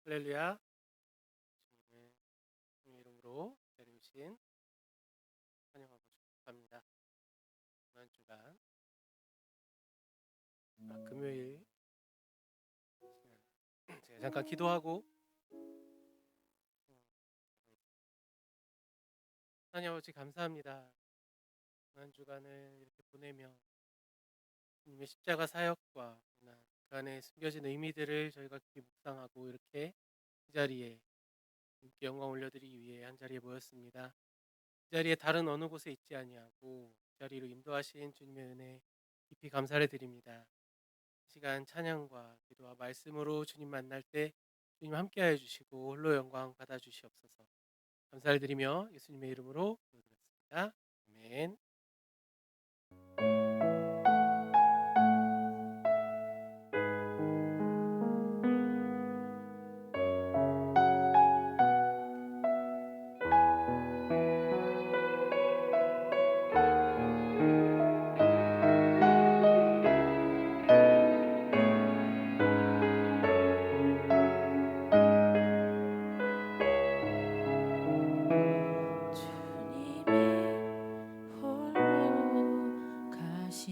할렐루야. 주님의 이름으로 기다리신 환영하고 축복합니다. 이번 주간 금요일 시간 제가 잠깐 기도하고 하나님 아버지 감사합니다. 이번 주간을 이렇게 보내며 주님의 십자가 사역과 그 안에 숨겨진 의미들을 저희가 깊이 묵상하고 이렇게 이 자리에 주님께 영광 올려드리기 위해 한 자리에 모였습니다. 이 자리에 다른 어느 곳에 있지 아니하고 이 자리로 인도하신 주님의 은혜 깊이 감사를 드립니다. 이 시간 찬양과 기도와 말씀으로 주님 만날 때 주님 함께하여 주시고 홀로 영광 받아 주시옵소서. 감사를 드리며 예수님의 이름으로 기도드렸습니다. 아멘. 주님이 홀로 가신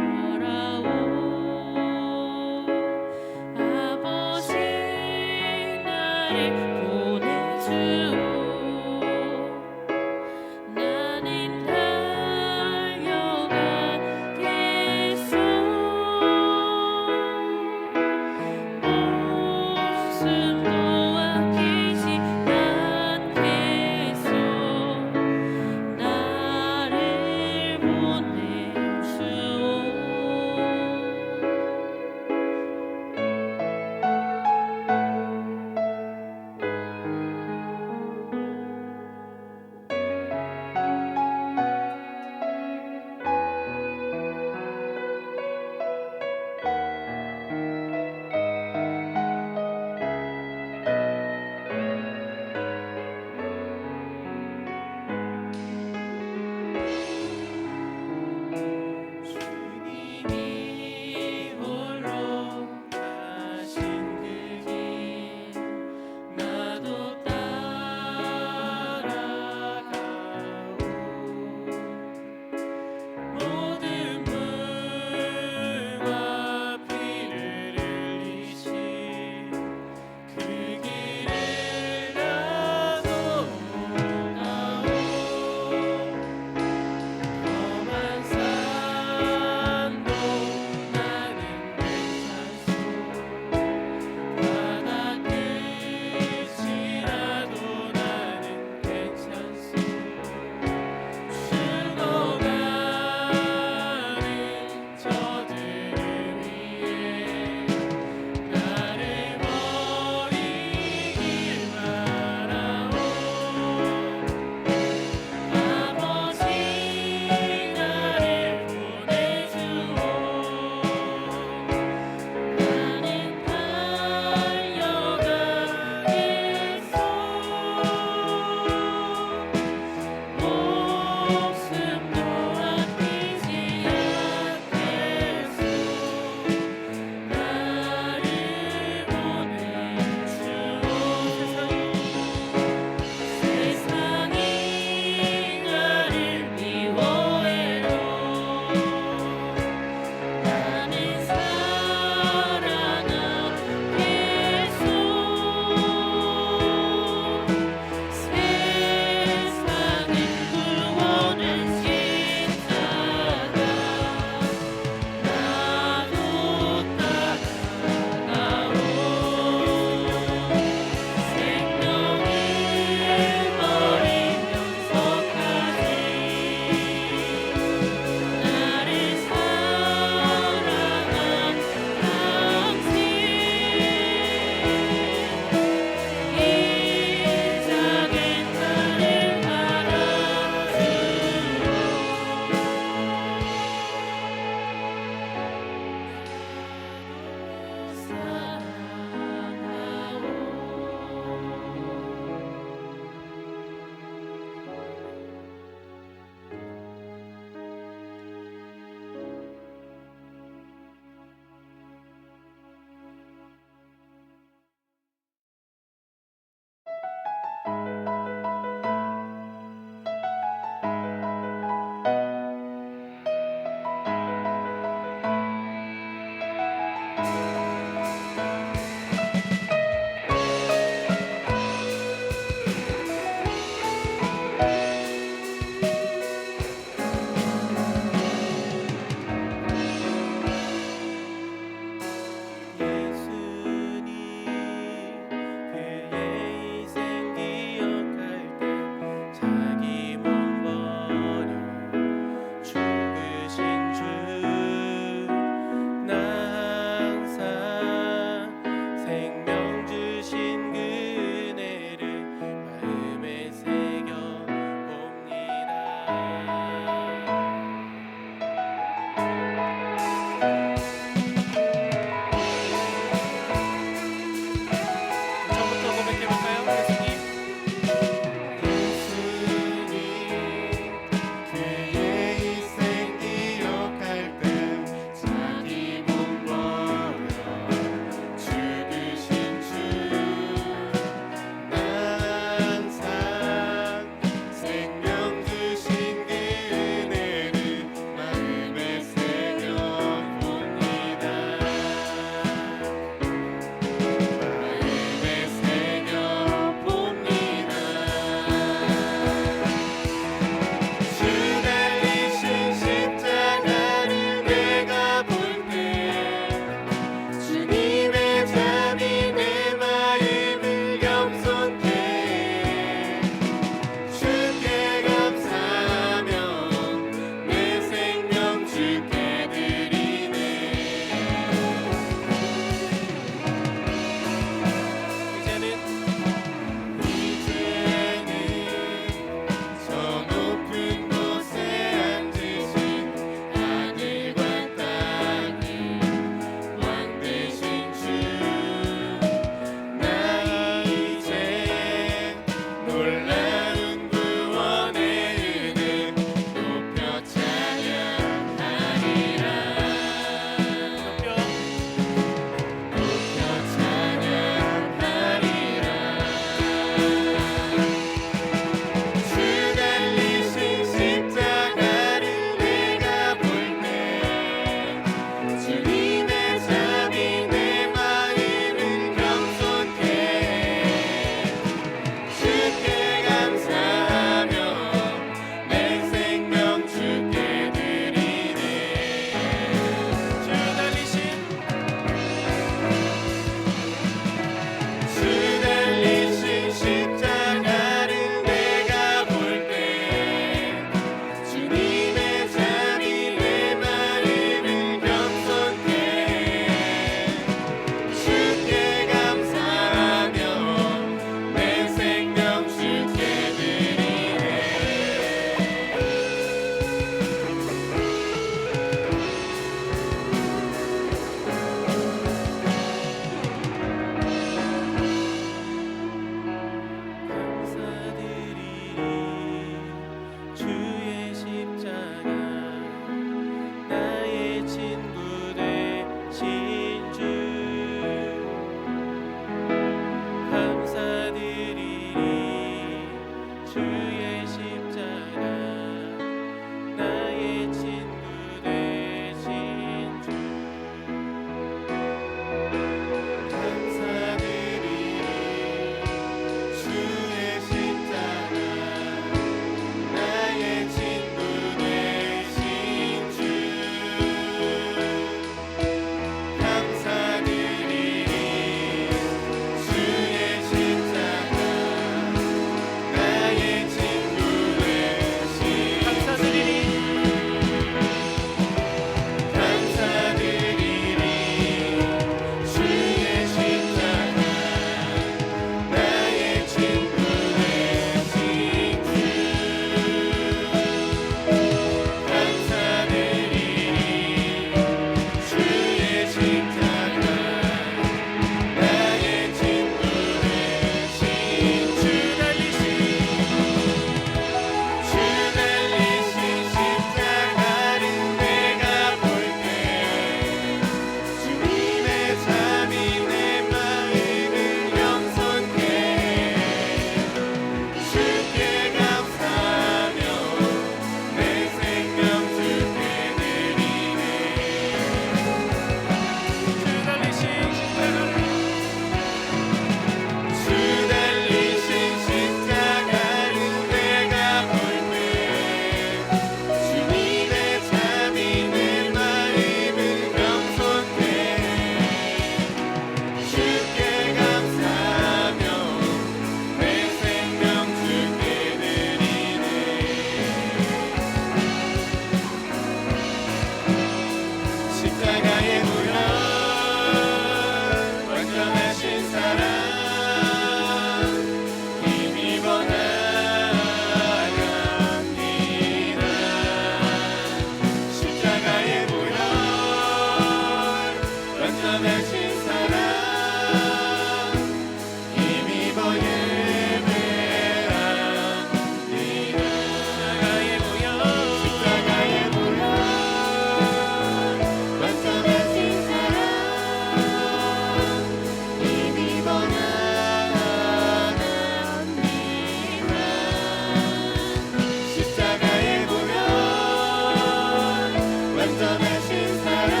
완전하신 사랑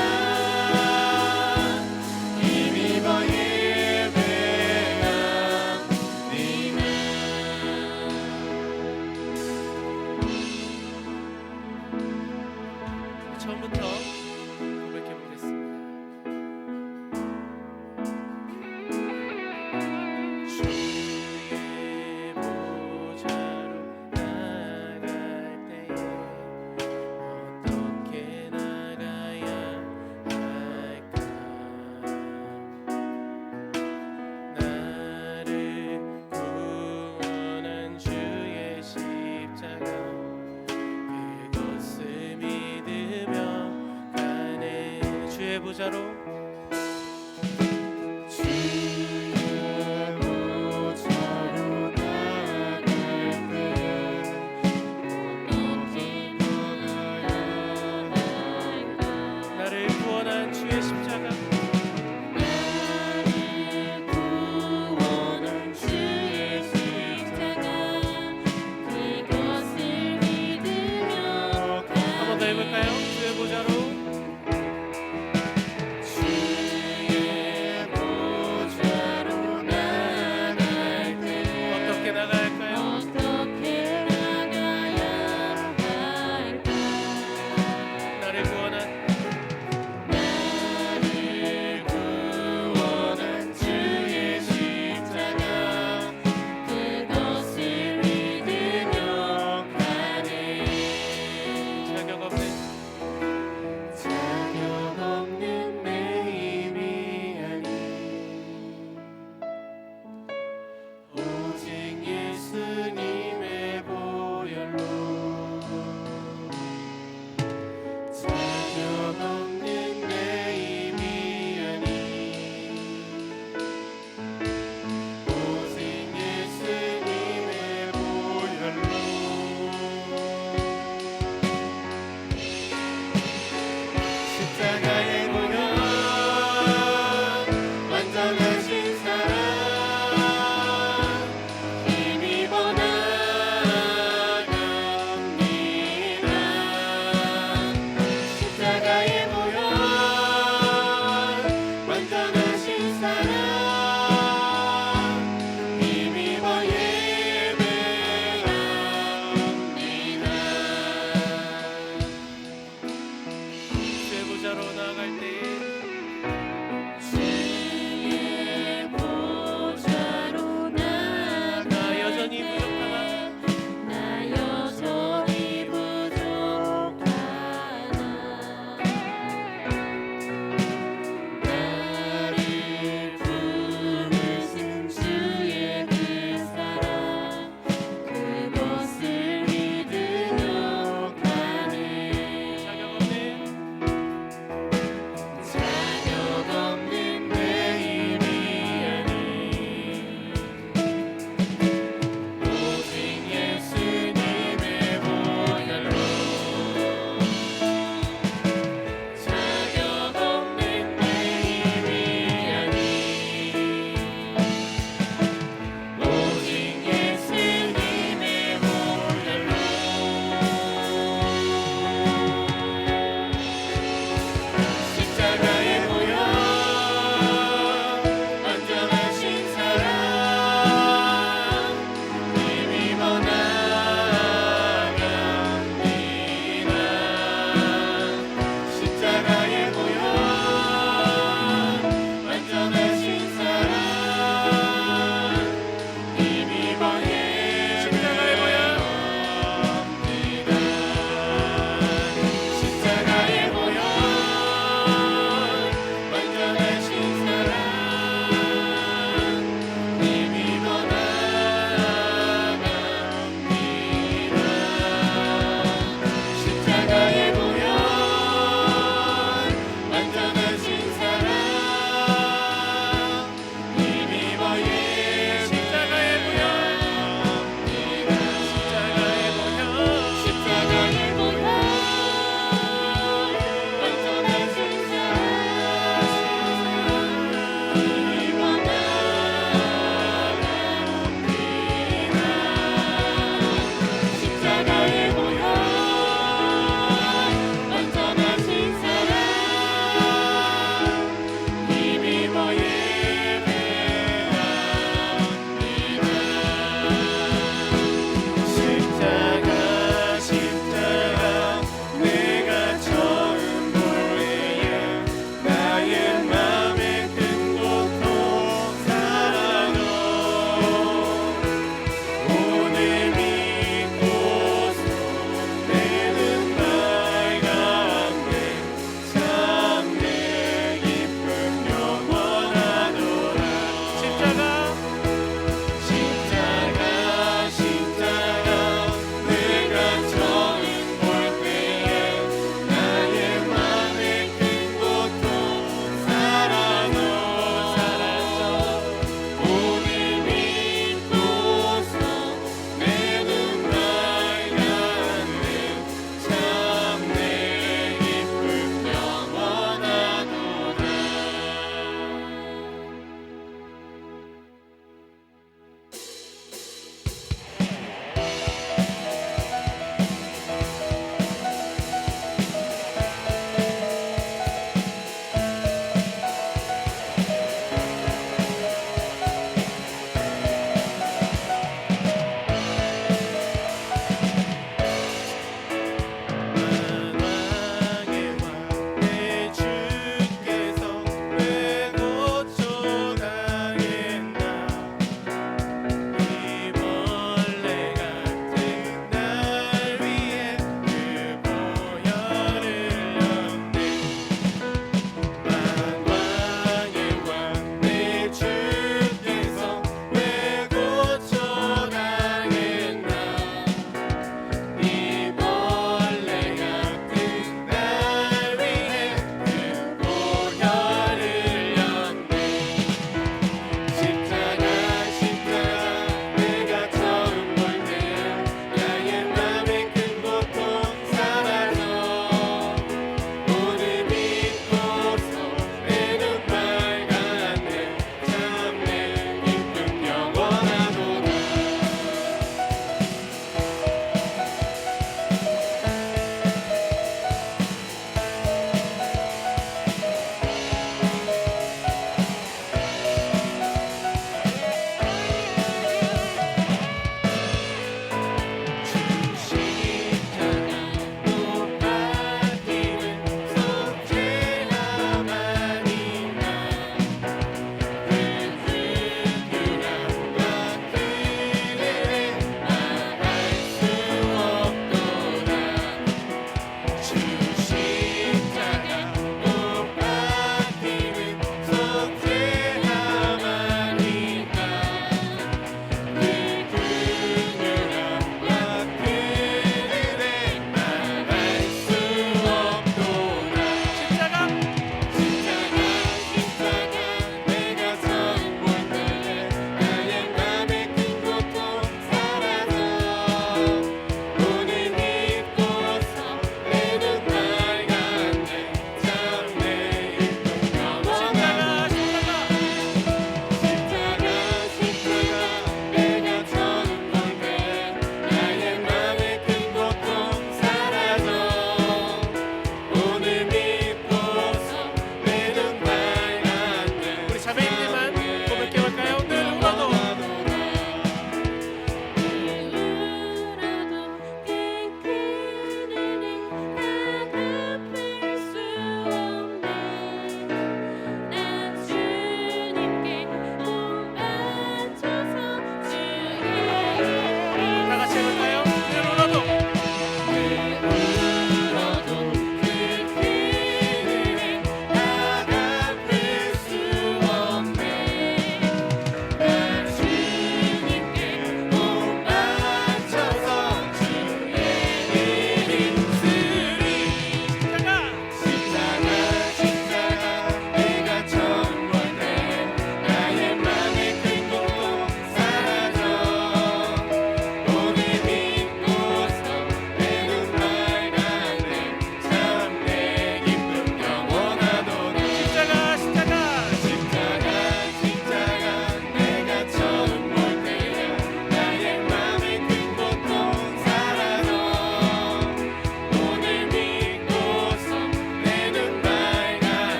힘입어 예배합니다. 처음부터 고백해 보겠습니다. 주의 보좌로 나갈 때에 어떻게 나가야 할까? 나를 구원한 주의 십자가 그것을 믿으며 가네. 주의 보좌로 나를 구원한 주의 십자가 한 번 더 해볼까요? 주의 보좌로 어떻게 나가야 할까요? 나를 구원한 주의 십자가 그것을 믿으며 가네. 자격 없는 내 힘이 아닌 오직 예수님의 보혈로 자격 없는 내 힘이 아닌 오직 예수님의 보혈로 십자가의 보혈 완전하신 사랑 힘입어 나갑니다. 십자가의 보혈 완전하신 사랑 힘입어 예배합니다. 주의 보좌로 나아갈 때 주의 보좌로 나 여전히 부족하나 나 여전히 부족하나 나를 부르신 주의 그 사랑 그것을 믿으며 가네. 자격 없는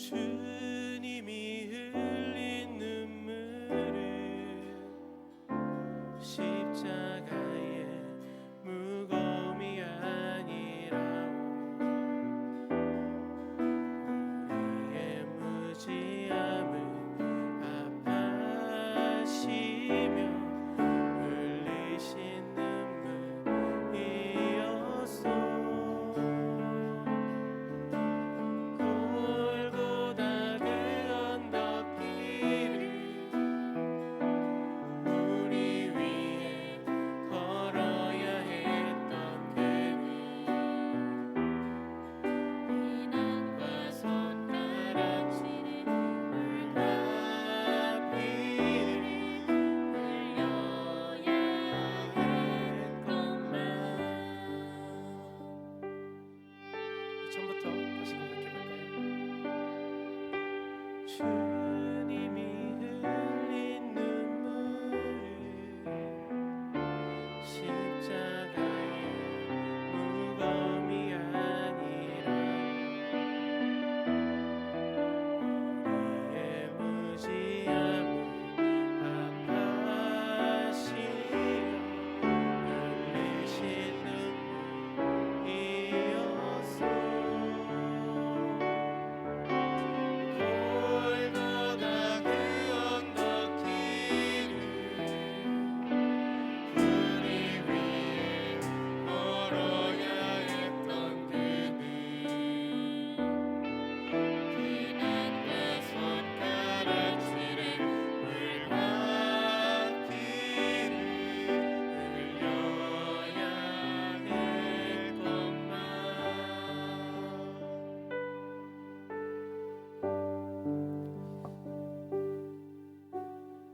주님이 흘린 눈물은 십자가의 무거움이 아니라 우리의 무지함을 아파하시며 흘리신 눈물이었소. 골고다 그 언덕길을 우리 위해 걸어야 했던 그는 비난과 손가락질에 물과 피를 흘려야 했건만. 처음부터 다시 고백해볼까요? 주님이 흘린 눈물은 십자가의 무거움이 아니라 우리의 무지함을 아파하시며 흘리신 눈물이었소. 골고다 그 언덕길을 우리 위해 걸어야 했던 그는 비난과 손가락질에 물과 피를 흘려야 했건만.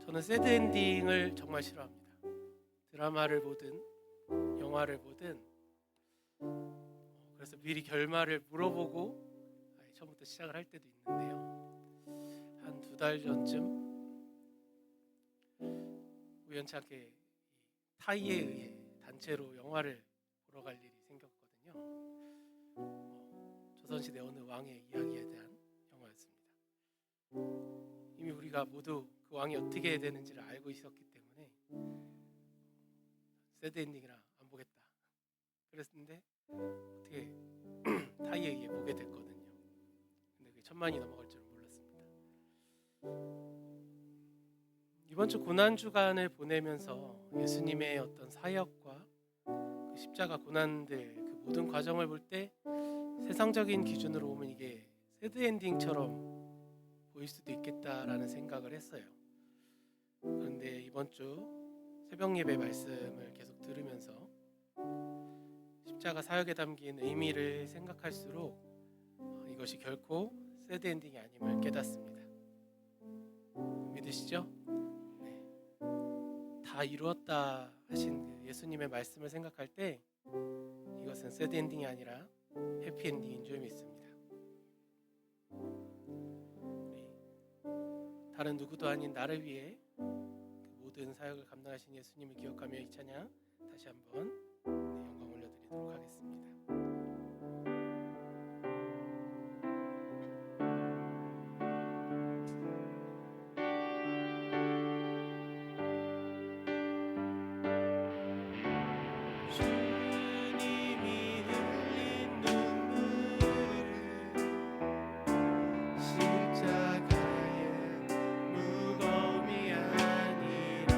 저는 새드 엔딩을 정말 싫어합니다. 드라마를 보든 영화를 보든 그래서 미리 결말을 물어보고 처음부터 시작을 할 때도 있는데요. 한 2달 전쯤 우연찮게 타이에 의해 단체로 영화를 보러 갈 일이 생겼거든요. 조선시대 어느 왕의 이야기에 대한 영화였습니다. 이미 우리가 모두 그 왕이 어떻게 되는지를 알고 있었기 때문에 새드 엔딩이라 안 보겠다 그랬는데 어떻게 타이에 의해 보게 됐거든요. 근데 그게 1000만이 넘어갈 줄은 몰랐습니다. 이번 주 고난주간을 보내면서 예수님의 어떤 사역과 그 십자가 고난들 그 모든 과정을 볼 때 세상적인 기준으로 보면 이게 새드 엔딩처럼 보일 수도 있겠다라는 생각을 했어요. 그런데 이번 주 새벽 예배 말씀을 계속 들으면서 십자가 사역에 담긴 의미를 생각할수록 이것이 결코 새드 엔딩이 아님을 깨닫습니다. 믿으시죠? 네. 다 이루었다 하신 그 예수님의 말씀을 생각할 때 이것은 새드 엔딩이 아니라 해피 엔딩인 줄 믿습니다. 다른 누구도 아닌 나를 위해 그 모든 사역을 감당하신 예수님을 기억하며 이 찬양 다시 한번 영광 올려드리도록 하겠습니다. 주님이 흘린 눈물은 십자가의 무거움이 아니라고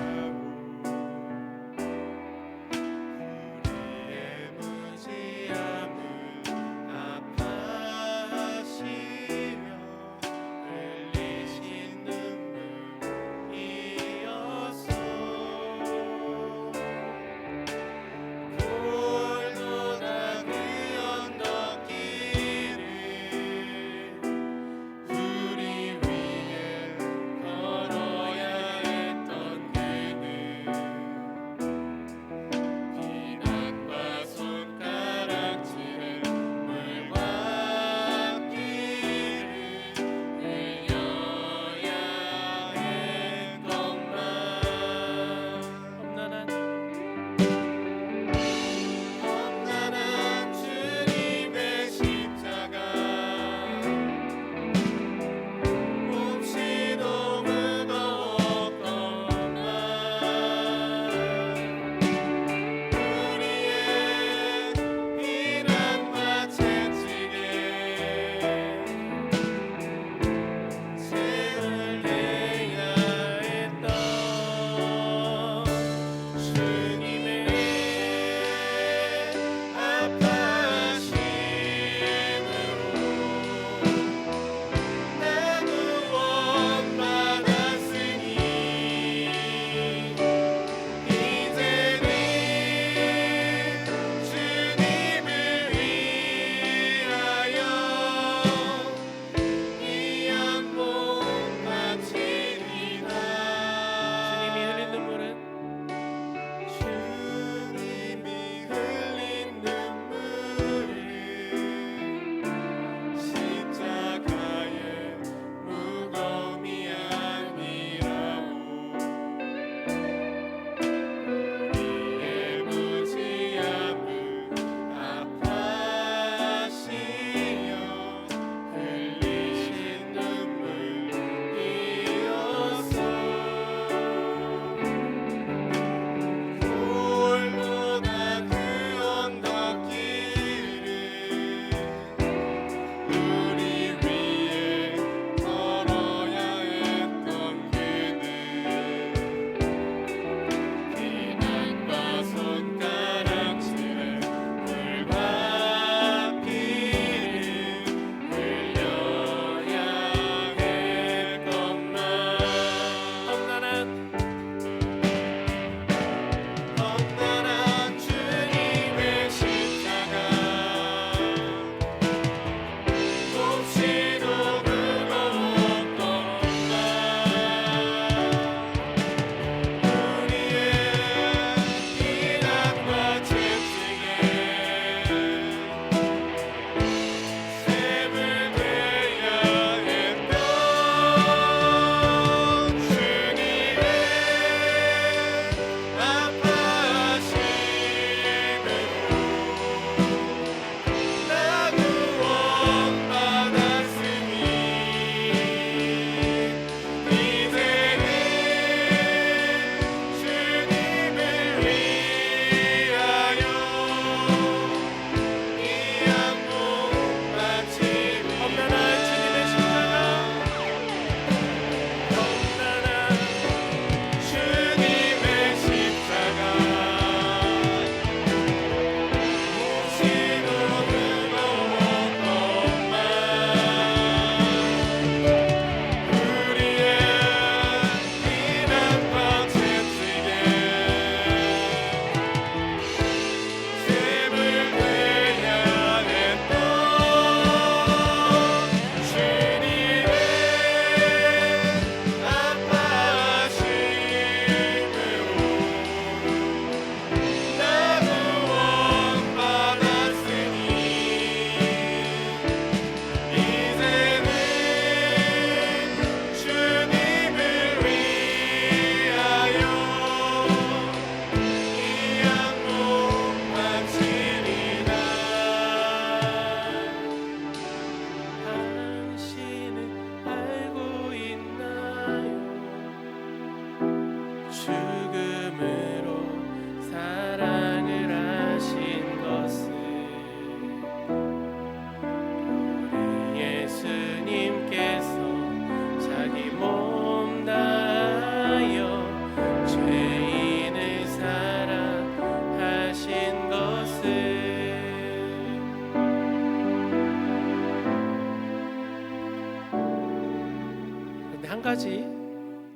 가지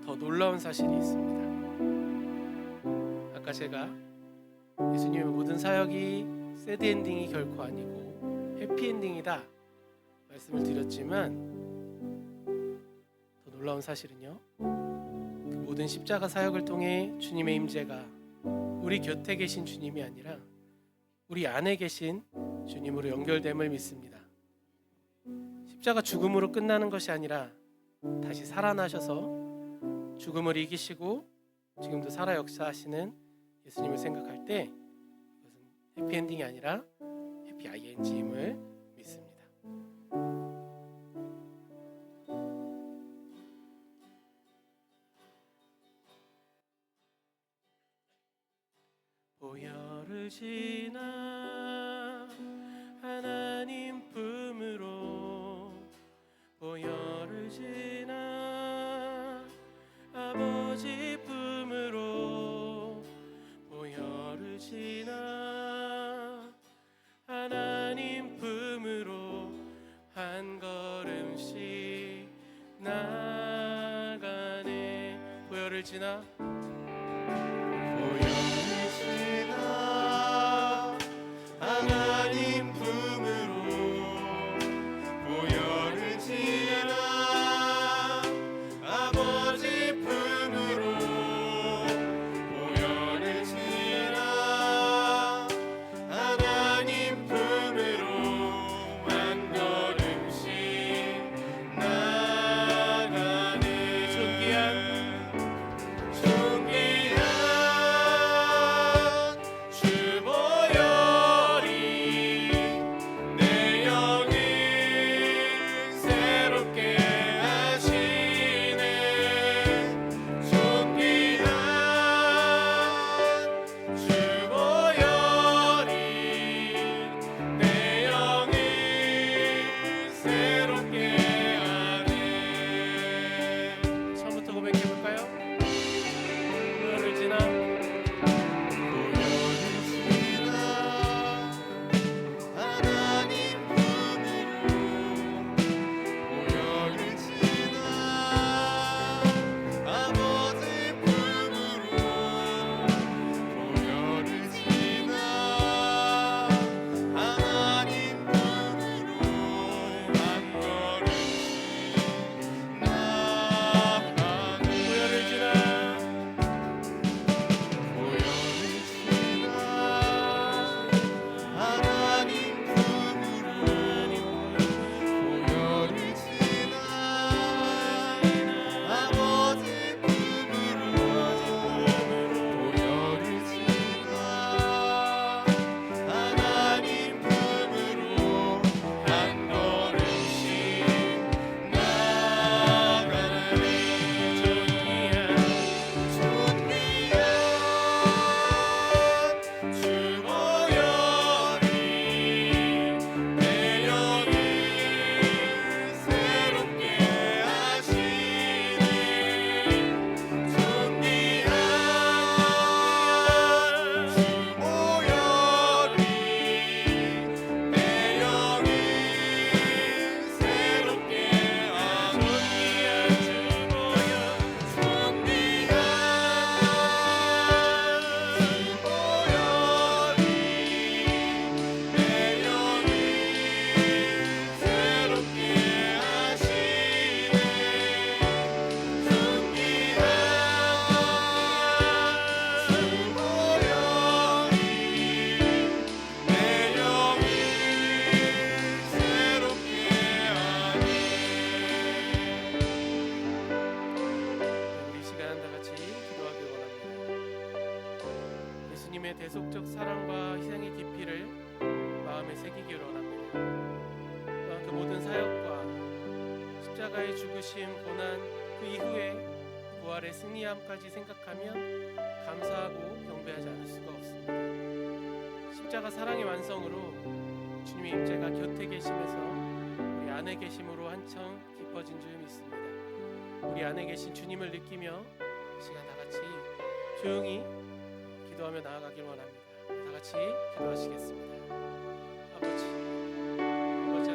더 놀라운 사실이 있습니다. 아까 제가 예수님의 모든 사역이 새드 엔딩이 결코 아니고 해피 엔딩이다 말씀을 드렸지만, 더 놀라운 사실은요, 그 모든 십자가 사역을 통해 주님의 임재가 우리 곁에 계신 주님이 아니라 우리 안에 계신 주님으로 연결됨을 믿습니다. 십자가 죽음으로 끝나는 것이 아니라 다시 살아나셔서 죽음을 이기시고 지금도 살아 역사하시는 예수님을 생각할 때 이것은 해피엔딩이 아니라 해피 ING임을 믿습니다. 보혈을 지나 하나님 품으로, 보혈을 지나 아버지 품으로, 보혈을 지나 하나님 품으로 한 걸음씩 나가네. 보혈을 지나 하나님 품으로, 보혈을 지나 아버지 품으로, 보혈을 지나 하나님 품으로 한 걸음씩 나가네. 존귀한 주 보혈이 내 영을 새롭게 하시네. 존귀한 주 보혈이 내 영을 새롭게 하네. 처음부터 고백해볼까요? 보혈을 지나 하나님 품으로, 보혈을 지나 아버지 품으로, 보혈을 지나 하나님 품으로 한 걸음씩 나가네. 보혈을 지나 보혈을 지나 하나님 품으로, 보혈을 지나 아버지 품으로, 보혈을 지나 하나님 품으로 한 걸음씩 나가네. 존귀한 주 보혈이 내 영을 새롭게 하시네. 존귀한 주 보혈이 내 영을 새롭게 하네. 우리 시간 다 같이 기도하기 원합니다. 예수님의 대속적 사랑과 희생의 깊이를 마음에 새기기 원합니다. 또한 그 모든 사역과 십자가의 죽으심, 고난, 그 이후에 부활의 승리함까지 생각하면 감사하고 경배하지 않을 수가 없습니다. 십자가 사랑의 완성으로 주님의 임재가 곁에 계심에서 우리 안에 계심으로 한층 깊어진 줄 믿습니다. 우리 안에 계신 주님을 느끼며 이 시간 다 같이 조용히 기도하며 나아가길 원합니다. 다 같이 기도하시겠습니다. 아버지, 아버지,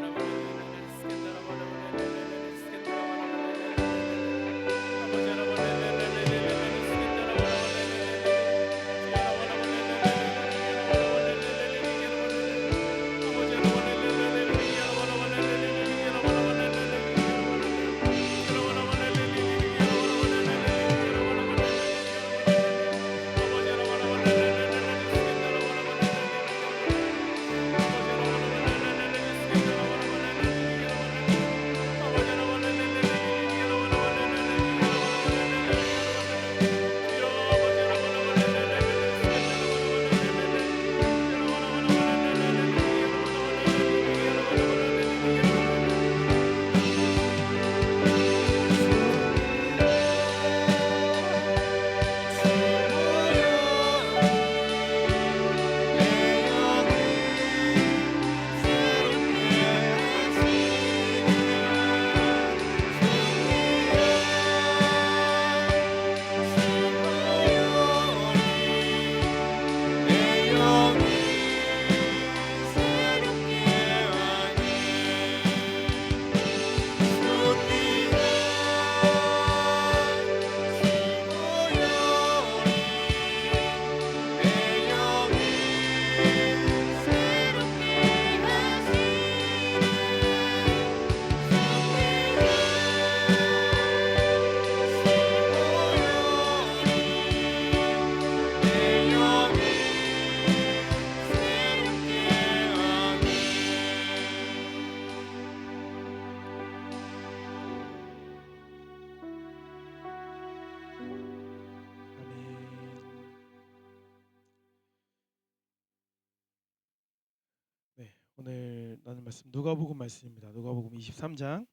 오늘 나눌 말씀 누가복음 말씀입니다. 누가복음 23장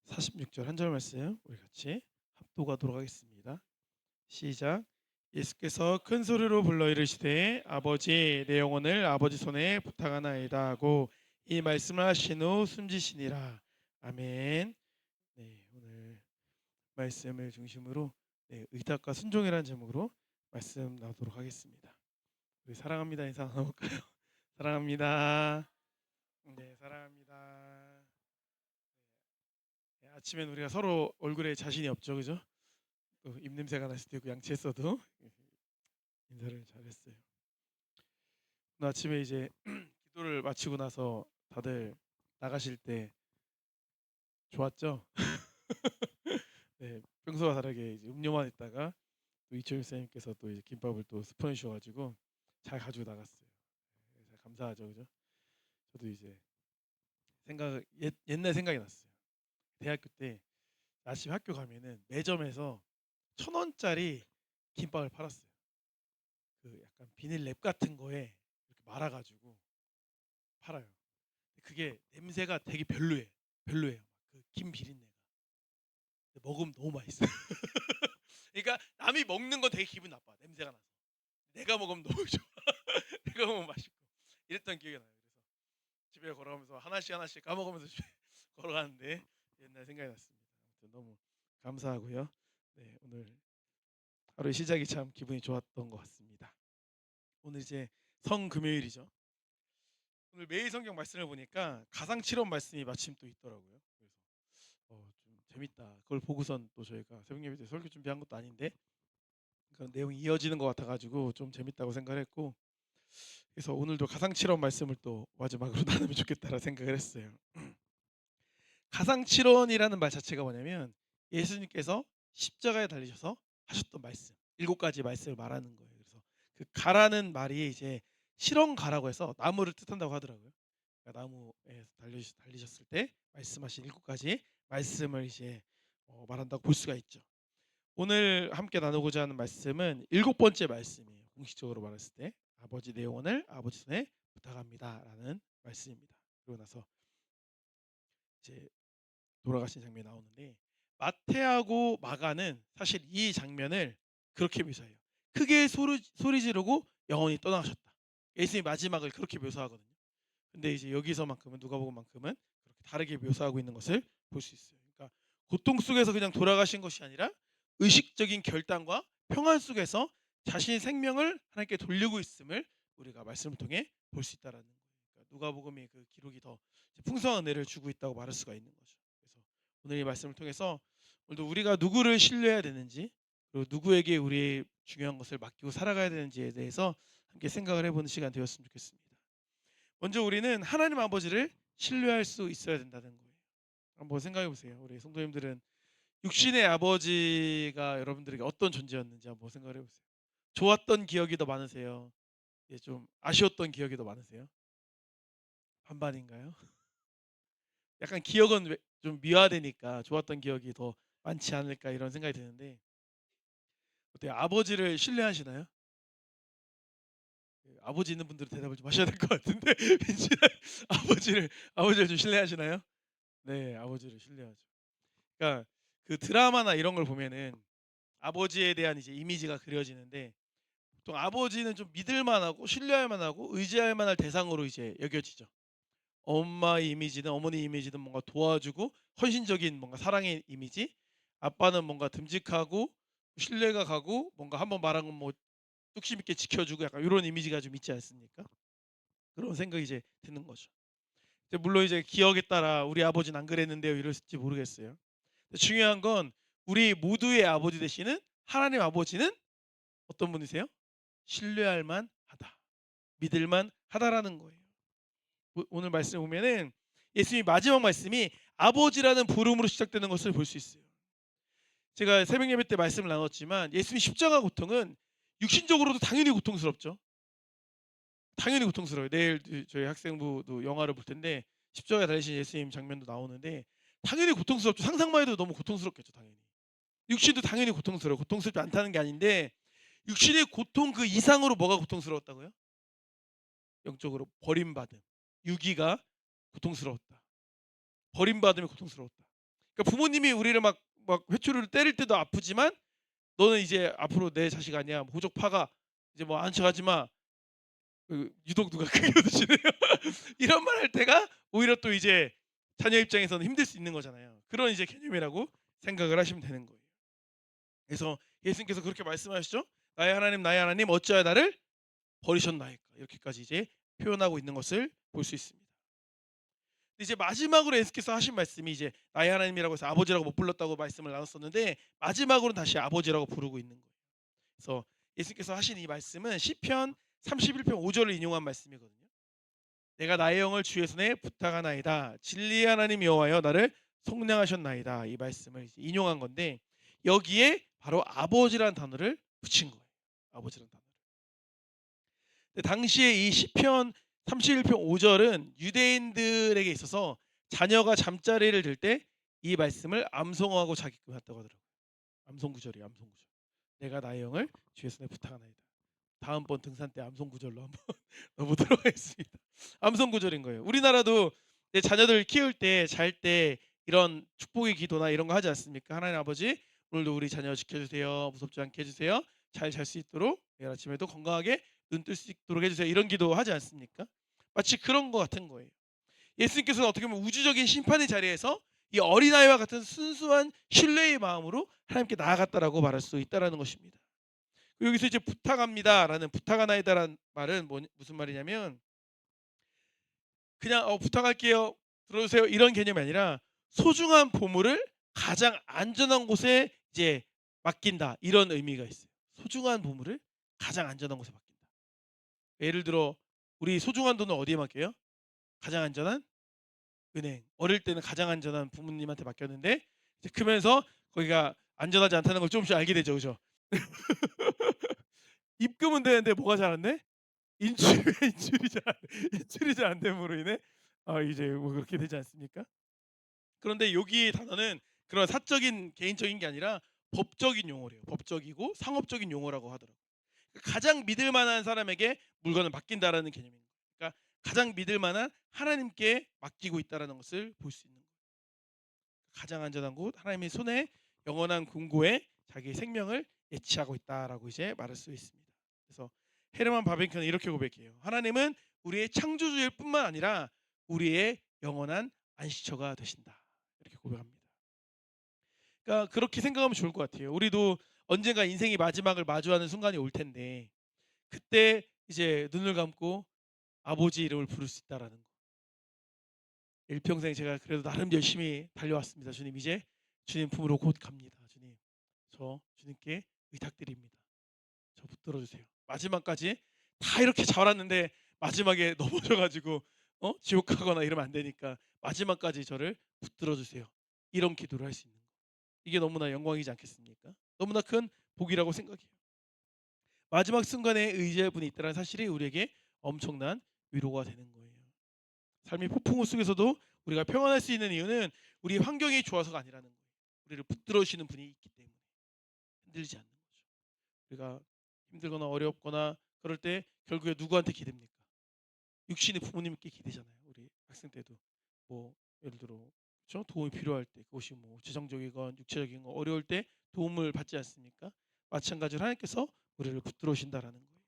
46절 한 절 말씀 우리 같이 합독하도록 하겠습니다. 시작. 예수께서 큰 소리로 불러 이르시되 아버지 내 영혼을 아버지 손에 부탁하나이다 하고 이 말씀을 하신 후 숨지시니라. 아멘. 네, 오늘 말씀을 중심으로 의탁과 순종이라는 제목으로 말씀 나누도록 하겠습니다. 우리 사랑합니다 인사 나눠볼까요? 사랑합니다. 네, 사랑합니다. 네, 아침엔 우리가 서로 얼굴에 자신이 없죠, 그죠? 또 입냄새가 날 수도 있고 양치했어도 인사를 잘했어요. 오늘 아침에 이제 기도를 마치고 나서 다들 나가실 때 좋았죠? 네, 평소와 다르게 이제 음료만 있다가 또 이철규 선생님께서 또 이제 김밥을 또 스푼 주셔가지고 잘 가지고 나갔어요. 네, 감사하죠, 그죠? 저도 이제 옛날 생각이 났어요. 대학교 때 아침 학교 가면은 매점에서 1,000원짜리 김밥을 팔았어요. 그 약간 비닐 랩 같은 거에 이렇게 말아가지고 팔아요. 그게 냄새가 되게 별로예요. 그 김 비린내가. 근데 먹으면 너무 맛있어요. 그러니까 남이 먹는 건 되게 기분 나빠. 냄새가 나서. 내가 먹으면 너무 좋아. 내가 먹으면 맛있고. 이랬던 기억이 나요. 그래서 집에 걸어가면서 하나씩 까먹으면서 집에 걸어가는데 옛날 생각이 났습니다. 아무튼 너무 감사하고요. 네, 오늘 하루의 시작이 참 기분이 좋았던 것 같습니다. 오늘 이제 성금요일이죠. 오늘 매일 성경 말씀을 보니까 가상칠언 말씀이 마침 또 있더라고요. 그래서 좀 재밌다. 그걸 보고선 또 저희가 새벽 예배 때 설교 준비한 것도 아닌데 그 내용이 이어지는 것 같아가지고 좀 재밌다고 생각했고, 그래서 오늘도 가상칠언 말씀을 또 마지막으로 나누면 좋겠다라 생각을 했어요. 가상칠언이라는 말 자체가 뭐냐면 예수님께서 십자가에 달리셔서 하셨던 말씀, 7가지 말씀을 말하는 거예요. 그래서 그 가라는 말이 이제 실언가라고 해서 나무를 뜻한다고 하더라고요. 그러니까 나무에 달리셨을 때 말씀하신 7가지 말씀을 이제 말한다고 볼 수가 있죠. 오늘 함께 나누고자 하는 말씀은 7번째 말씀이에요. 공식적으로 말했을 때 아버지 내 영혼을 아버지 손에 부탁합니다라는 말씀입니다. 그러고 나서 이제 돌아가신 장면이 나오는데 마태하고 마가는 사실 이 장면을 그렇게 묘사해요. 크게 소리 지르고 영혼이 떠나가셨다. 예수님이 마지막을 그렇게 묘사하거든요. 근데 이제 여기서만큼은 누가복음만큼은 그렇게 다르게 묘사하고 있는 것을 볼 수 있어요. 그러니까 고통 속에서 그냥 돌아가신 것이 아니라 의식적인 결단과 평안 속에서 자신의 생명을 하나님께 돌리고 있음을 우리가 말씀을 통해 볼 수 있다라는 거예요. 그러니까 누가복음의 그 기록이 더 풍성한 은혜를 주고 있다고 말할 수가 있는 거죠. 그래서 오늘 이 말씀을 통해서 오늘도 우리가 누구를 신뢰해야 되는지, 그리고 누구에게 우리의 중요한 것을 맡기고 살아가야 되는지에 대해서 함께 생각을 해보는 시간 되었으면 좋겠습니다. 먼저 우리는 하나님 아버지를 신뢰할 수 있어야 된다는 거예요. 한번 생각해 보세요. 우리 성도님들은 육신의 아버지가 여러분들에게 어떤 존재였는지 한번 생각해 보세요. 좋았던 기억이 더 많으세요? 좀 아쉬웠던 기억이 더 많으세요? 반반인가요? 약간 기억은 좀 미화되니까 좋았던 기억이 더 많지 않을까 이런 생각이 드는데, 어때요? 아버지를 신뢰하시나요? 아버지 있는 분들은 대답을 좀 하셔야 될 것 같은데 아버지를 좀 신뢰하시나요? 네, 아버지를 신뢰하죠. 그러니까 그 드라마나 이런 걸 보면은 아버지에 대한 이제 이미지가 그려지는데, 보통 아버지는 좀 믿을 만하고 신뢰할 만하고 의지할 만할 대상으로 이제 여겨지죠. 엄마의 이미지는 어머니 이미지는 뭔가 도와주고 헌신적인 뭔가 사랑의 이미지, 아빠는 뭔가 듬직하고 신뢰가 가고 뭔가 한번 말한 건 뭐 뚝심 있게 지켜주고 약간 이런 이미지가 좀 있지 않습니까? 그런 생각이 이제 드는 거죠. 근데 물론 이제 기억에 따라 우리 아버지는 안 그랬는데요 이럴지 모르겠어요. 중요한 건 우리 모두의 아버지 되시는 하나님 아버지는 어떤 분이세요? 신뢰할 만하다, 믿을 만하다라는 거예요. 오늘 말씀 보면은 예수님 마지막 말씀이 아버지라는 부름으로 시작되는 것을 볼 수 있어요. 제가 새벽 예배 때 말씀을 나눴지만 예수님 십자가 고통은 육신적으로도 당연히 고통스럽죠. 당연히 고통스러워요. 내일 저희 학생부도 영화를 볼 텐데 십자가에 달리신 예수님 장면도 나오는데 당연히 고통스럽죠. 상상만 해도 너무 고통스럽겠죠, 당연히. 육신도 당연히 고통스러워. 고통스럽지 않다는 게 아닌데 육신의 고통 그 이상으로 뭐가 고통스러웠다고요? 영적으로 버림받음. 유기가 고통스러웠다. 버림받음이 고통스러웠다. 그러니까 부모님이 우리를 막 회초리를 때릴 때도 아프지만 너는 이제 앞으로 내 자식 아니야. 호적 파가 이제 뭐 안쳐가지 마. 유독 누가 크게 웃으시네요. 이런 말 할 때가 오히려 또 이제 자녀 입장에서는 힘들 수 있는 거잖아요. 그런 이제 개념이라고 생각을 하시면 되는 거예요. 그래서 예수님께서 그렇게 말씀하셨죠. 나의 하나님 어찌하여 나를 버리셨나이까. 이렇게까지 이제 표현하고 있는 것을 볼 수 있습니다. 근데 이제 마지막으로 예수께서 하신 말씀이 이제 나의 하나님이라고 해서 아버지라고 못 불렀다고 말씀을 나눴었는데 마지막으로 다시 아버지라고 부르고 있는 거예요. 그래서 예수께서 하신 이 말씀은 시편 31편 5절을 인용한 말씀이거든요. 내가 나의 영을 주의 손에 부탁하나이다. 진리의 하나님 여호와여 나를 속량하셨나이다. 이 말씀을 이제 인용한 건데 여기에 바로 아버지라는 단어를 붙인 거예요. 아버지라는 단어를. 근데 당시에 이 시편 31편 5절은 유대인들에게 있어서 자녀가 잠자리를 들 때 이 말씀을 암송하고 자기끔 했다고 하더라고요. 암송 구절이에요. 암송 구절. 내가 나의 영을 주의 손에 부탁하나이다. 다음번 등산 때 암송 구절로 한번 넣어보도록 하겠습니다. 암송 구절인 거예요. 우리나라도 내 자녀들 키울 때 잘 때 이런 축복의 기도나 이런 거 하지 않습니까? 하나님 아버지 오늘도 우리 자녀 지켜주세요. 무섭지 않게 해주세요. 잘 잘 수 있도록 내일 아침에도 건강하게 눈 뜰 수 있도록 해주세요. 이런 기도 하지 않습니까? 마치 그런 거 같은 거예요. 예수님께서는 어떻게 보면 우주적인 심판의 자리에서 이 어린아이와 같은 순수한 신뢰의 마음으로 하나님께 나아갔다라고 말할 수 있다라는 것입니다. 여기서 이제 부탁합니다라는 부탁하나이다라는 말은 무슨 말이냐면 그냥 부탁할게요 들어주세요 이런 개념이 아니라 소중한 보물을 가장 안전한 곳에 이제 맡긴다 이런 의미가 있어요. 소중한 보물을 가장 안전한 곳에 맡긴다. 예를 들어 우리 소중한 돈을 어디에 맡겨요? 가장 안전한 은행. 어릴 때는 가장 안전한 부모님한테 맡겼는데 이제 크면서 거기가 안전하지 않다는 걸 조금씩 알게 되죠, 그죠? 입금은 되는데 뭐가 잘 안 돼? 인출이 인출이 잘 안 됨으로 인해 이제 뭐 그렇게 되지 않습니까? 그런데 여기 단어는 그런 사적인 개인적인 게 아니라 법적인 용어래요. 법적이고 상업적인 용어라고 하더라고요. 가장 믿을 만한 사람에게 물건을 맡긴다라는 개념입니다. 그러니까 가장 믿을 만한 하나님께 맡기고 있다라는 것을 볼 수 있는 거예요. 가장 안전한 곳 하나님의 손에 영원한 궁고에 자기의 생명을 예치하고 있다라고 이제 말할 수 있습니다. 그래서 헤르만 바벤크는 이렇게 고백해요. 하나님은 우리의 창조주일 뿐만 아니라 우리의 영원한 안식처가 되신다. 이렇게 고백합니다. 그러니까 그렇게 생각하면 좋을 것 같아요. 우리도 언젠가 인생의 마지막을 마주하는 순간이 올 텐데 그때 이제 눈을 감고 아버지 이름을 부를 수 있다라는 거. 일평생 제가 그래도 나름 열심히 달려왔습니다. 주님 이제 주님 품으로 곧 갑니다. 주님 저 주님께 의탁드립니다. 저 붙들어 주세요. 마지막까지 다 이렇게 잘왔는데 마지막에 넘어져가지고 지옥 가거나 이러면 안 되니까 마지막까지 저를 붙들어 주세요. 이런 기도를 할 수 있는 거. 이게 너무나 영광이지 않겠습니까? 너무나 큰 복이라고 생각해요. 마지막 순간에 의지할 분이 있다는 사실이 우리에게 엄청난 위로가 되는 거예요. 삶의 폭풍우 속에서도 우리가 평안할 수 있는 이유는 우리 환경이 좋아서가 아니라는 거예요. 우리를 붙들어 주시는 분이 있기 때문에 흔들리지 않는 거죠. 우리가 힘들거나 어렵거나 그럴 때 결국에 누구한테 기댑니까? 육신의 부모님께 기대잖아요. 우리 학생 때도 뭐 예를 들어 그렇죠? 도움이 필요할 때 그것이 뭐 재정적이건 육체적인 거 어려울 때 도움을 받지 않습니까? 마찬가지로 하나님께서 우리를 붙들어 오신다라는 거예요.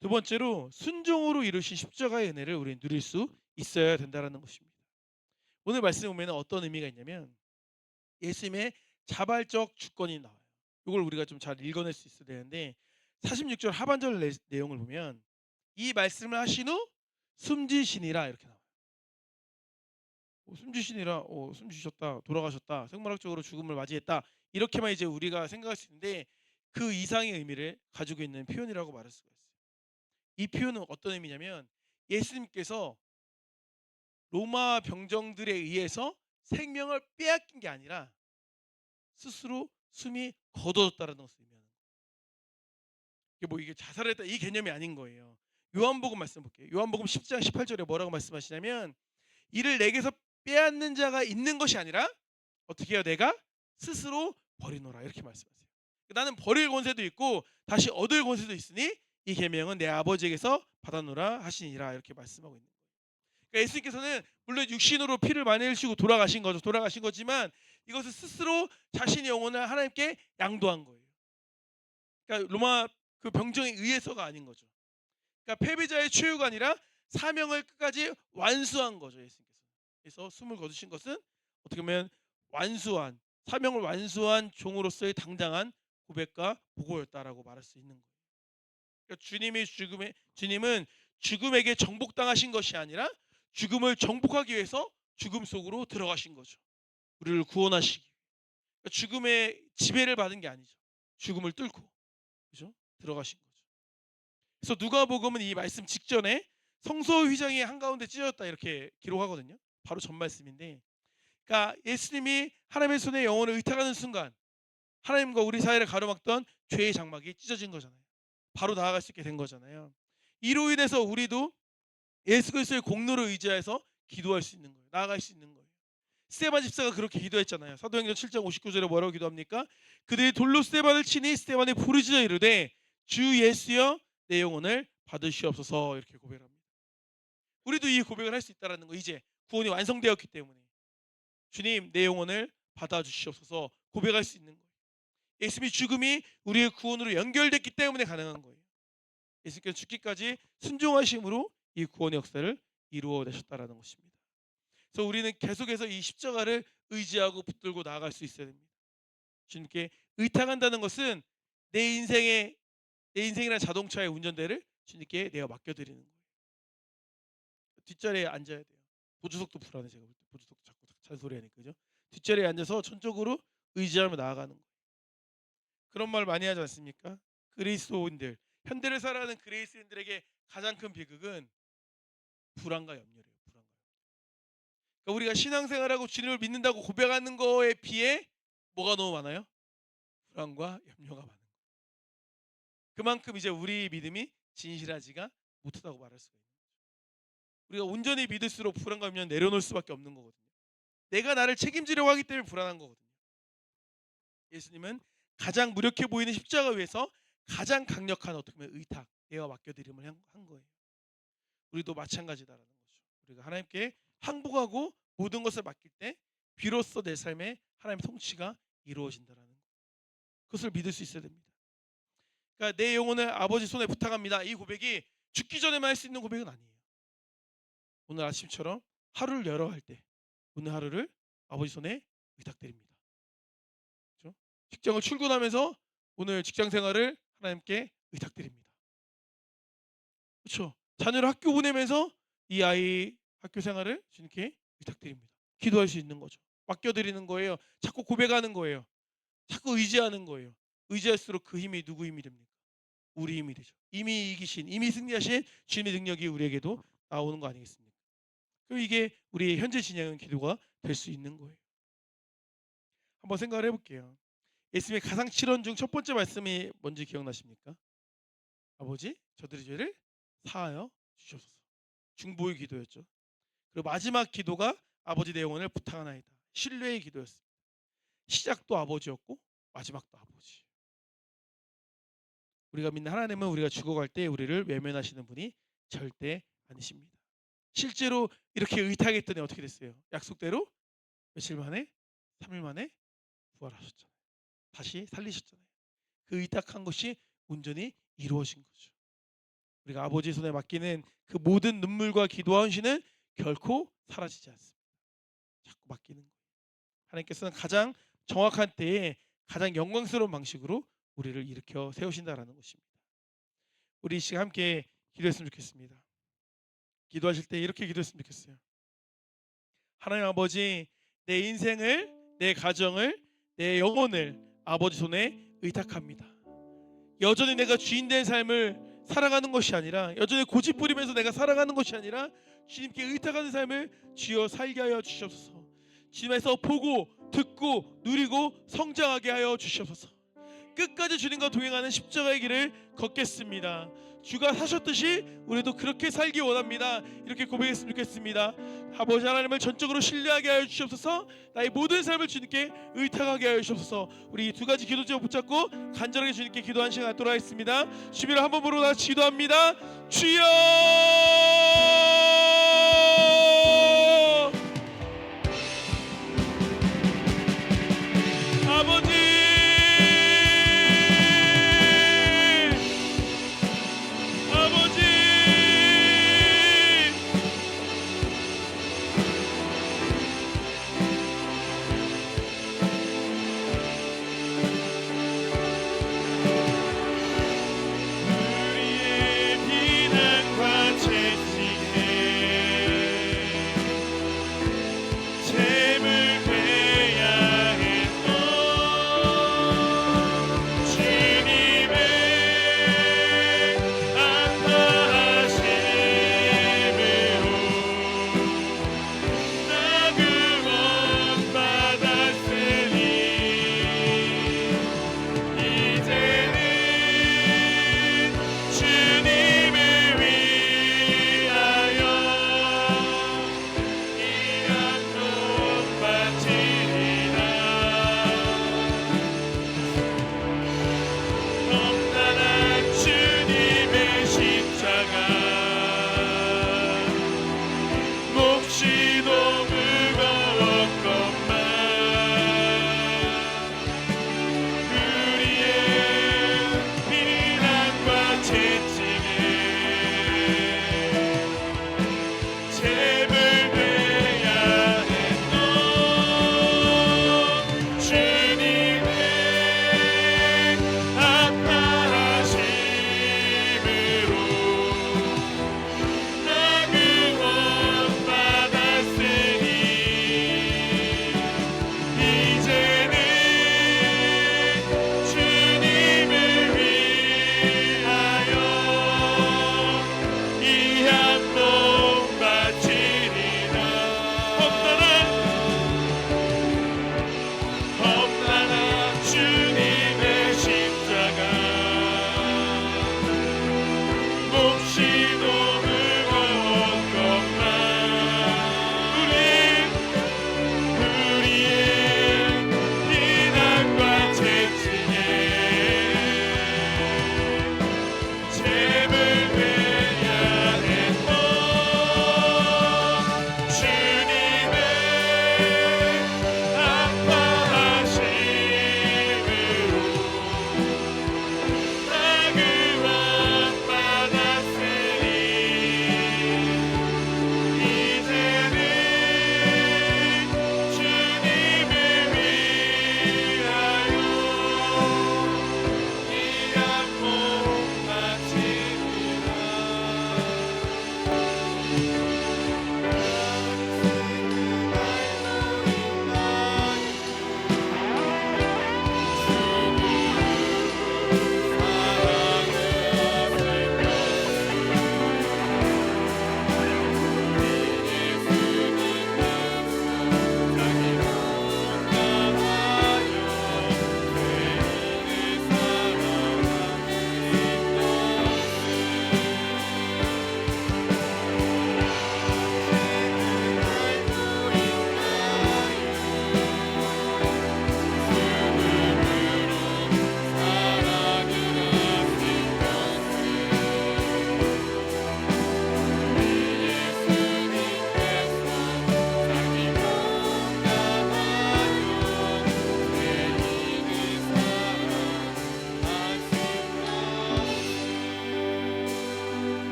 두 번째로 순종으로 이루신 십자가의 은혜를 우리는 누릴 수 있어야 된다라는 것입니다. 오늘 말씀에 보면 어떤 의미가 있냐면 예수님의 자발적 주권이 나와요. 이걸 우리가 좀 잘 읽어낼 수 있어야 되는데 46절 하반절 내용을 보면 이 말씀을 하신 후 숨지시니라 이렇게 나와요. 숨지시니라 숨지셨다 돌아가셨다 생물학적으로 죽음을 맞이했다 이렇게만 이제 우리가 생각할 수 있는데 그 이상의 의미를 가지고 있는 표현이라고 말할 수가 있어요. 이 표현은 어떤 의미냐면 예수님께서 로마 병정들에 의해서 생명을 빼앗긴 게 아니라 스스로 숨이 거둬졌다는 것을 의미하는 거예요. 이게 뭐 이게 자살했다 이 개념이 아닌 거예요. 요한복음 말씀 볼게요. 요한복음 10장 18절에 뭐라고 말씀하시냐면 이를 내게서 빼앗는 자가 있는 것이 아니라 어떻게 해요? 내가 스스로 버리노라 이렇게 말씀하세요. 나는 버릴 권세도 있고 다시 얻을 권세도 있으니 이 계명은 내 아버지에게서 받아노라 하시니라 이렇게 말씀하고 있는 거예요. 그러니까 예수님께서는 물론 육신으로 피를 많이 흘리시고 돌아가신 거지만 이것을 스스로 자신의 영혼을 하나님께 양도한 거예요. 그러니까 로마 그 병정에 의해서가 아닌 거죠. 그러니까 패배자의 최후가 아니라 사명을 끝까지 완수한 거죠, 예수님께서. 그래서 숨을 거두신 것은 어떻게 보면 완수한, 사명을 완수한 종으로서의 당당한 고백과 보고였다라고 말할 수 있는 거예요. 그러니까 주님은 죽음에게 정복당하신 것이 아니라 죽음을 정복하기 위해서 죽음 속으로 들어가신 거죠. 우리를 구원하시기 위해. 그러니까 죽음의 지배를 받은 게 아니죠. 죽음을 뚫고, 그죠? 들어가신 거죠. 그래서 누가복음은 이 말씀 직전에 성소 휘장이 한가운데 찢어졌다 이렇게 기록하거든요. 바로 전 말씀인데, 그러니까 예수님이 하나님의 손에 영혼을 의탁하는 순간 하나님과 우리 사이를 가로막던 죄의 장막이 찢어진 거잖아요. 바로 나아갈 수 있게 된 거잖아요. 이로 인해서 우리도 예수 그리스도의 공로를 의지해서 기도할 수 있는 거예요. 나아갈 수 있는 거예요. 스데반 집사가 그렇게 기도했잖아요. 사도행전 7장 59절에 뭐라고 기도합니까? 그들이 돌로 스데반을 치니 스데반이 부르짖어 이르되 주 예수여 내 영혼을 받으시옵소서 이렇게 고백합니다. 우리도 이 고백을 할 수 있다는 거. 이제 구원이 완성되었기 때문에 주님 내 영혼을 받아주시옵소서 고백할 수 있는 거예요. 예수님의 죽음이 우리의 구원으로 연결됐기 때문에 가능한 거예요. 예수님께서 죽기까지 순종하심으로 이 구원의 역사를 이루어내셨다라는 것입니다. 그래서 우리는 계속해서 이 십자가를 의지하고 붙들고 나아갈 수 있어야 됩니다. 주님께 의탁한다는 것은 내 인생이라는 자동차의 운전대를 주님께 내어 맡겨드리는 거예요. 뒷자리에 앉아야 돼요. 보조석도 불안해. 제가 볼 때 보조석 자꾸 잔소리하니까, 그죠? 뒷자리에 앉아서 전적으로 의지하며 나아가는 거예요. 그런 말 많이 하지 않습니까? 그리스도인들, 현대를 살아가는 그리스도인들에게 가장 큰 비극은 불안과 염려래요. 불안과 염려. 그러니까 우리가 신앙생활하고 주님을 믿는다고 고백하는 거에 비해 뭐가 너무 많아요? 불안과 염려가 많은 거예요. 그만큼 이제 우리 믿음이 진실하지가 못하다고 말할 수가 있는 거죠. 우리가 온전히 믿을수록 불안과 염려는 내려놓을 수밖에 없는 거거든요. 내가 나를 책임지려고 하기 때문에 불안한 거거든요. 예수님은 가장 무력해 보이는 십자가 위에서 가장 강력한 어떻게 보면 의탁, 내어 맡겨드림을 한 거예요. 우리도 마찬가지다라는 거죠. 우리가 하나님께 항복하고 모든 것을 맡길 때 비로소 내 삶에 하나님의 통치가 이루어진다라는 거. 그것을 믿을 수 있어야 됩니다. 그러니까 내 영혼을 아버지 손에 부탁합니다. 이 고백이 죽기 전에만 할 수 있는 고백은 아니에요. 오늘 아침처럼 하루를 여러 할 때 오늘 하루를 아버지 손에 의탁드립니다. 그렇죠? 직장을 출근하면서 오늘 직장 생활을 하나님께 의탁드립니다. 그렇죠? 자녀를 학교 보내면서 이 아이 학교 생활을 주님께 의탁드립니다. 기도할 수 있는 거죠. 맡겨드리는 거예요. 자꾸 고백하는 거예요. 자꾸 의지하는 거예요. 의지할수록 그 힘이 누구 힘이 됩니까? 우리 힘이 되죠. 이미 이기신, 이미 승리하신 주님의 능력이 우리에게도 나오는 거 아니겠습니까? 그럼 이게 우리의 현재 진행은 기도가 될 수 있는 거예요. 한번 생각을 해볼게요. 예수님의 가상칠언 중 첫 번째 말씀이 뭔지 기억나십니까? 아버지 저들의 죄를 사하여 주시옵소서. 중보의 기도였죠. 그리고 마지막 기도가 아버지 내 영혼을 부탁하나이다. 신뢰의 기도였습니다. 시작도 아버지였고 마지막도 아버지. 우리가 믿는 하나님은 우리가 죽어갈 때 우리를 외면하시는 분이 절대 아니십니다. 실제로 이렇게 의탁했더니 어떻게 됐어요? 약속대로 며칠 만에 3일 만에 부활하셨잖아요. 다시 살리셨잖아요. 그 의탁한 것이 온전히 이루어진 거죠. 우리가 아버지 손에 맡기는 그 모든 눈물과 기도와 헌신은 결코 사라지지 않습니다. 자꾸 맡기는 거예요. 하나님께서는 가장 정확한 때에 가장 영광스러운 방식으로 우리를 일으켜 세우신다라는 것입니다. 우리 이 시간 함께 기도했으면 좋겠습니다. 기도하실 때 이렇게 기도했으면 좋겠어요. 하나님 아버지, 내 인생을, 내 가정을, 내 영혼을 아버지 손에 의탁합니다. 여전히 내가 주인된 삶을 살아가는 것이 아니라, 여전히 고집 부리면서 내가 살아가는 것이 아니라 주님께 의탁하는 삶을 주여 살게 하여 주시옵소서. 주님에서 보고 듣고 누리고 성장하게 하여 주시옵소서. 끝까지 주님과 동행하는 십자가의 길을 걷겠습니다. 주가 사셨듯이 우리도 그렇게 살기 원합니다. 이렇게 고백했으면 좋겠습니다. 아버지 하나님을 전적으로 신뢰하게 하여 주시옵소서. 나의 모든 삶을 주님께 의탁하게 하여 주시옵소서. 우리 이 두 가지 기도 제목 붙잡고 간절하게 주님께 기도한 시간 갖도록 하겠습니다. 주님을 한번 부르고 다시 기도합니다. 주여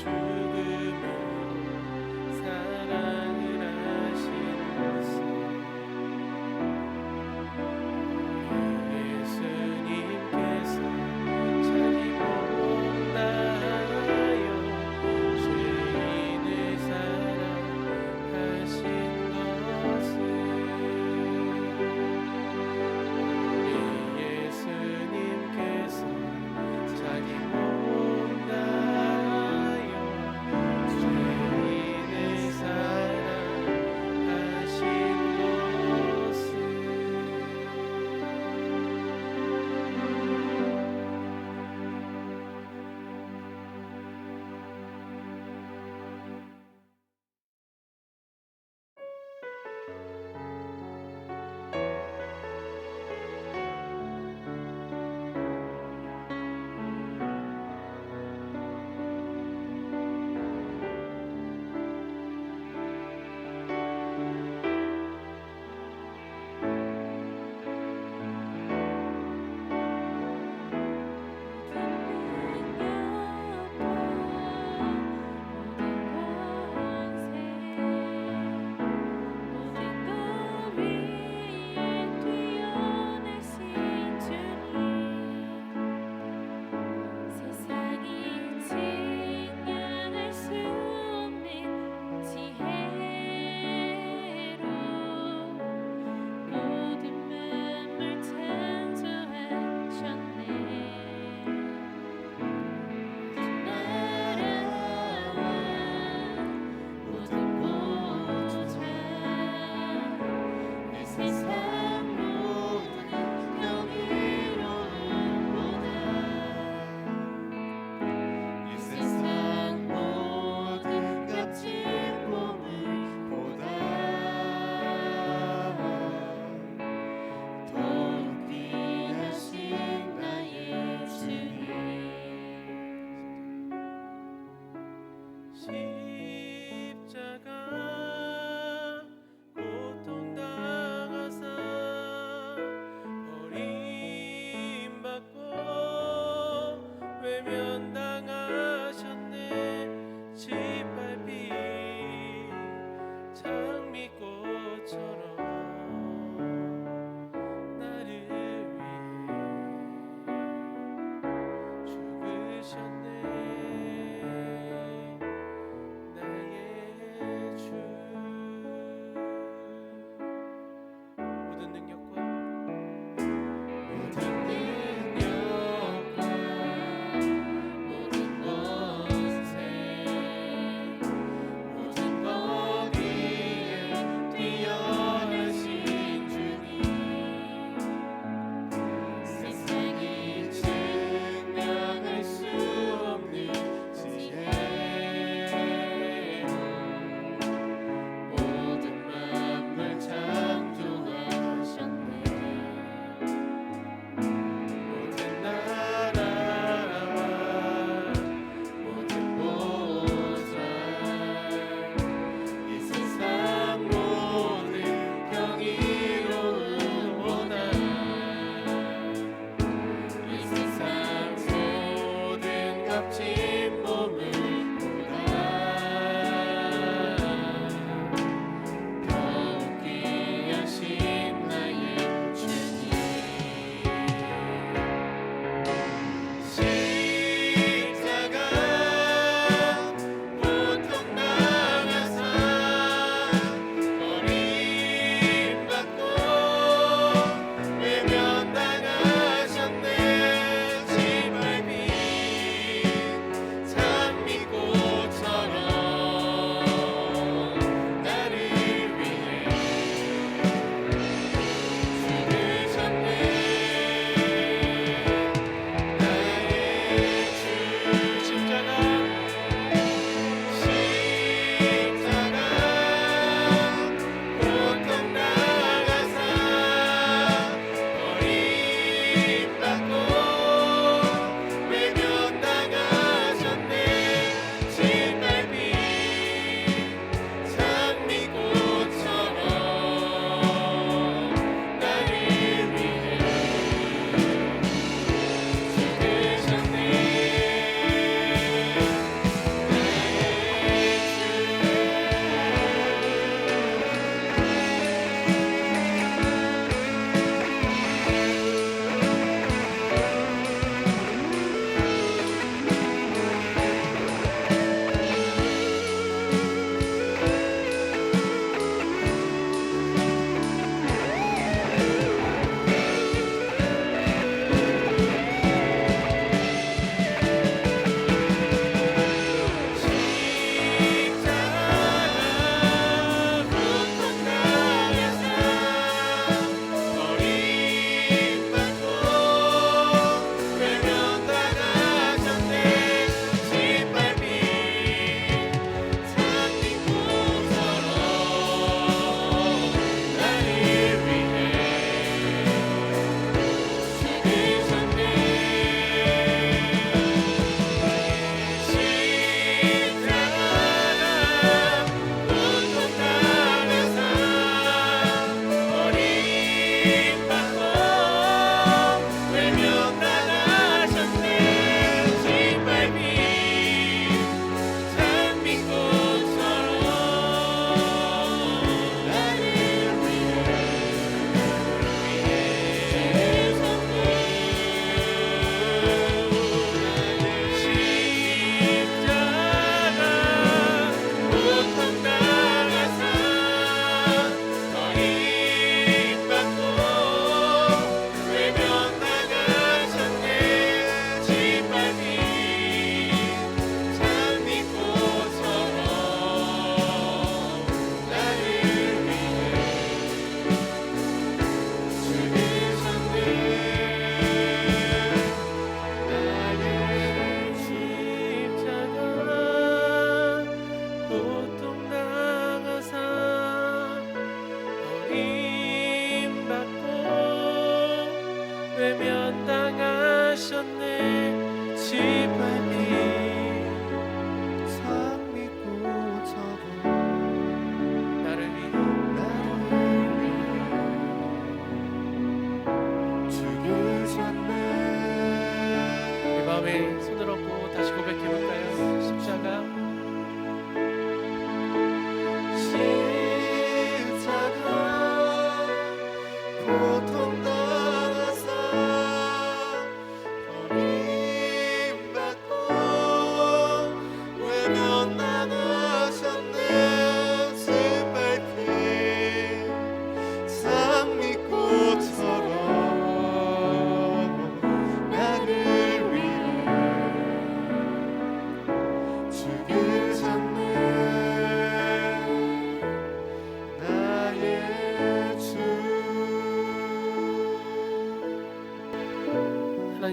죽음으로 사랑을 하신 것을 우리 예수님께서 자기 몸 다하여 죄인을 사랑하신 것을 우리 예수님께서 자기 몸 다하여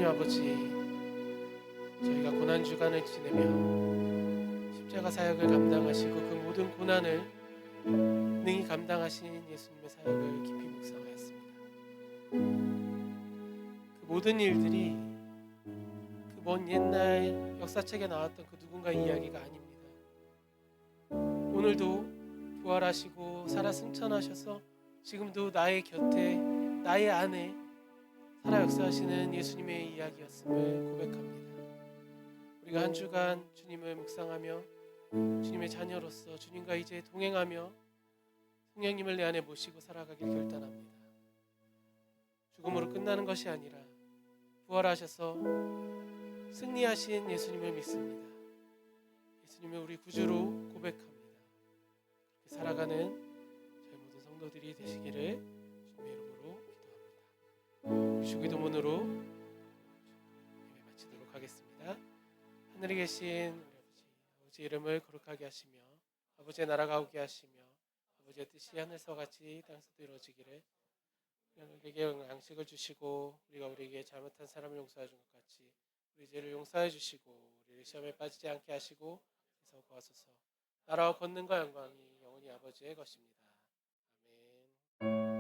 하나님 아버지, 저희가 고난 주간을 지내며 십자가 사역을 감당하시고 그 모든 고난을 능히 감당하신 예수님의 사역을 깊이 묵상하였습니다. 그 모든 일들이 그 먼 옛날 역사책에 나왔던 그 누군가의 이야기가 아닙니다. 오늘도 부활하시고 살아 승천하셔서 지금도 나의 곁에, 나의 안에 살아 역사하시는 예수님의 이야기였음을 고백합니다. 우리가 한 주간 주님을 묵상하며 주님의 자녀로서 주님과 이제 동행하며 성령님을 내 안에 모시고 살아가길 결단합니다. 죽음으로 끝나는 것이 아니라 부활하셔서 승리하신 예수님을 믿습니다. 예수님을 우리 구주로 고백합니다. 그렇게 살아가는 저희 모든 성도들이 되시기를 주님의 이름으로 기도합니다. 우리 주기도문으로 예배 마치도록 하겠습니다. 하늘에 계신 우리 아버지 이름을 거룩하게 하시며 아버지의 나라가 오게 하시며 아버지의 뜻이 하늘에서 같이 땅에서도 이루어지기를. 우리에게 양식을 주시고 우리가 우리에게 잘못한 사람을 용서해 준 것 같이 우리 죄를 용서해 주시고 우리를 시험에 빠지지 않게 하시고 그래서 구하소서. 나라와 권능과 영광이 영원히 아버지의 것입니다. 아멘.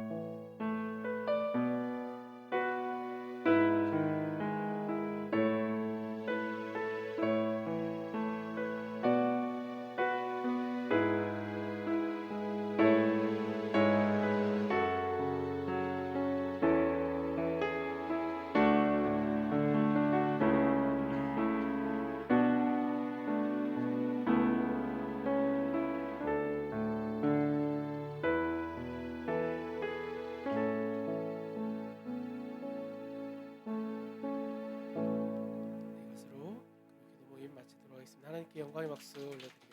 이것으로 기도 모임 마치도록 하겠습니다. 하나님께 영광의 박수 올려드리겠습니다.